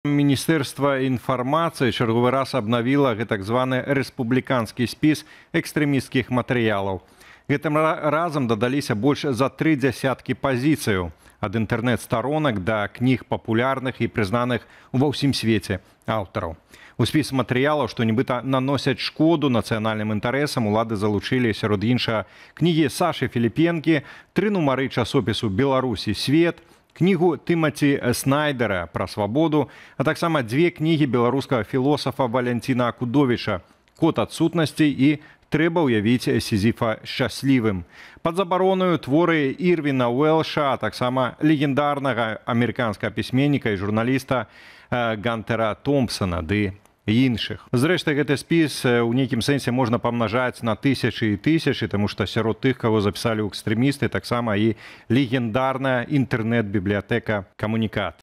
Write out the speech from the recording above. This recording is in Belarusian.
Міністэрства інфармацыі чарговы раз абнавіла так званы рэспубліканскі спіс экстрэмісцкіх матэрыялаў. Гэтым разам дадаліся больш за 3 дзясяткі пазіцыяў ад інтэрнэт-старонак да кніг папулярных і прызнаных ва ўсім свеце аўтараў. У спіс матэрыялаў, што нібыта наносяць шкоду нацыянальным інтарэсам, улады залучылі сярод іншага кнігі Сашы Філіпенкі, 3 нумары часопісу «Беларусі свет», кнігу Тымаці Снайдера пра свабоду, а таксама 2 кнігі беларускага філосафа Валянціна Акудовіча «Код адсутнасці» і «Трэба ўявіць Сізіфа шчаслівым». Пад забаронаю творы Ірвіна Уэлша, а таксама легендарнага амерыканскага пісьменніка і журналіста Гантера Томпсона ды іншых. Зрэшты, гэты спіс у нейкім сэнсе можна памнажаць на тысячы і тысячы, таму што сярод тых, каго запісалі ў экстрэмісты, таксама і легендарная інтэрнэт-бібліятэка «Камунікат».